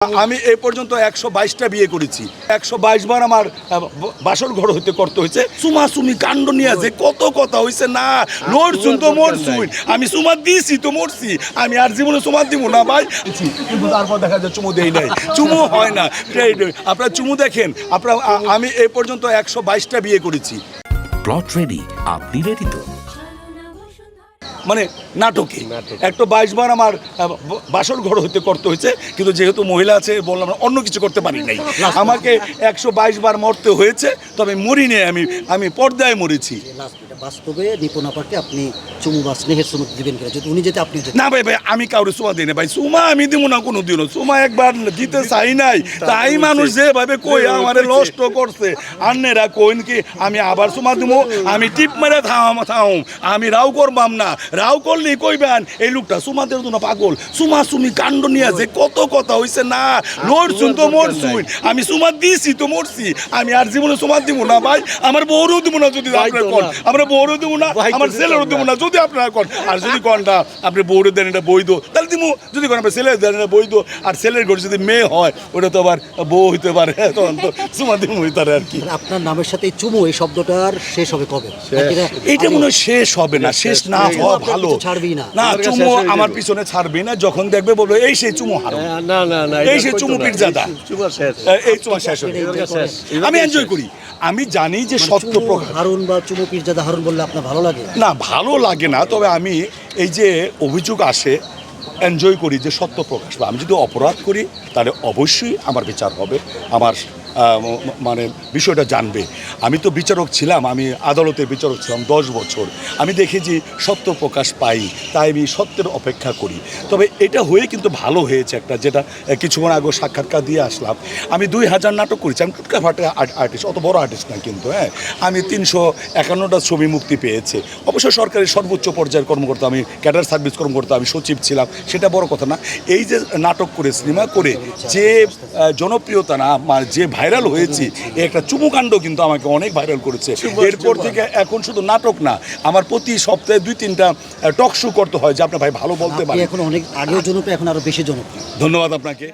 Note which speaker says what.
Speaker 1: আমি এই পর্যন্ত ১২২টা বিয়ে করেছি। ১২২ বার আমার বাসর ঘর হইতে করতে হয়েছে। চুমাচুমি কাণ্ড নিয়ে যে কত কথা হয়েছে না, লড়ছুন তো মরছুন, আমি চুমা দিয়েছি তো মরছি, আমি আর জীবনে চুমা দিব না ভাই। কিন্তু তারপর দেখা যায় চুমু দেই নাই, চুমু হয় না। আপনারা চুমু দেখেন, আপনারা আমি এই পর্যন্ত ১২২টা বিয়ে করেছি।
Speaker 2: প্লট রেডি, আপনি রেডি তো?
Speaker 1: মানে নাটকে ১২২ বার আমার বাসর ঘর হইতে করতে হয়েছে, কিন্তু যেহেতু মহিলা আছে বললাম অন্য কিছু করতে পারি নাই। আমাকে ১২২ বার মরতে হয়েছে, তবে মরি নেই, আমি পর্দায় মরেছি।
Speaker 3: বাস্তবে নিপুণ আপাকে আপনি চুমু বা স্নেহের চুমু দিবেন কিনা, যদি উনি যেতে আপনি
Speaker 1: না ভাই আমি কাউরে চুমা দিই না ভাই, চুমা আমি দিব না কোনো দিনও। চুমা একবার দিতে চাই নাই, তাই মানুষ যেভাবে কই আমারে নষ্ট করছে। আন্নেরা কইন কি আমি আবার চুমা দিব, আমি টিপ মেরে থাম, আমি রাও করবাম না। রাও করলেই কইবেন এই লোকটা চুমা দেওয়ার জন্য পাগল। চুমাচুমি কাণ্ড নিয়ে যে কত কথা হয়েছে না, লড়ছুন তো মরছুন, আমি চুমা দিয়েছি তো মরছি, আমি আর জীবনে চুমা দিব না ভাই। আমার বউরও দিব না যদি আপনার কন, আমরা বউরও দিব না, আমার ছেলেরও দিব না যদি আপনারা কন। আর যদি কনটা আপনি বউরে দেন এটা বৈধ, তাহলে দিব। যদি কন আপনার ছেলে দেন এটা বৈধ, আর ছেলের ঘরে যদি মেয়ে হয় ওটা তো আবার বউ হইতে পারে, তখন তো চুমা দিব হইতারে আর কি।
Speaker 3: আপনার নামের সাথে এই চুমু, এই শব্দটার শেষ হবে কবে?
Speaker 1: এটা মনে হয় শেষ হবে না, শেষ না হওয়া ভালো।
Speaker 3: ছাড়বি না,
Speaker 1: না চুমু আমার পিছনে ছাড়বি না, যখন দেখবে বলবো এই সেই চুমু হারো, এই সেই চুমু পীরজাদা, এই চুমা শেষ হবে। আমি এনজয় করি, আমি জানি যে সত্য প্রকাশ।
Speaker 3: হারুন বা চুমু পীরজাদা হারুন বললে আপনার ভালো লাগে
Speaker 1: না? ভালো লাগে না, তবে আমি এই যে অভিযোগ আসে এনজয় করি যে সত্য প্রকাশ। আমি যদি অপরাধ করি তাহলে অবশ্যই আমার বিচার হবে, আমার মানে বিষয়টা জানবে। আমি তো বিচারক ছিলাম, আমি আদালতের বিচারক ছিলাম 10 বছর। আমি দেখেছি সত্য প্রকাশ পাই, তাই আমি সত্যের অপেক্ষা করি। তবে এটা হয়ে কিন্তু ভালো হয়েছে একটা, যেটা কিছুক্ষণ আগে সাক্ষাৎকার দিয়ে আসলাম। আমি 2000 নাটক করেছি, আমি টুটকাফাটে আর্টিস্ট, অত বড় আর্টিস্ট না কিন্তু। হ্যাঁ, আমি 351টা ছবি মুক্তি পেয়েছে। অবশ্যই সরকারি সর্বোচ্চ পর্যায়ের কর্মকর্তা, আমি ক্যাডার সার্ভিস কর্মকর্তা, আমি সচিব ছিলাম, সেটা বড় কথা না। এই যে নাটক করে, সিনেমা করে যে জনপ্রিয়তা না, যে ভাইরাল হয়েছি, একটা চুমুকাণ্ড কিন্তু আমাকে অনেক ভাইরাল করেছে। এরপর থেকে এখন শুধু নাটক না, আমার প্রতি সপ্তাহে 2-3টা টক শো করতে হয় যে আপনার ভাই ভালো বলতে পারে।
Speaker 3: এখন অনেক আগেও জনপ্রিয়, এখন আরো বেশি জনপ্রিয়।
Speaker 1: ধন্যবাদ আপনাকে।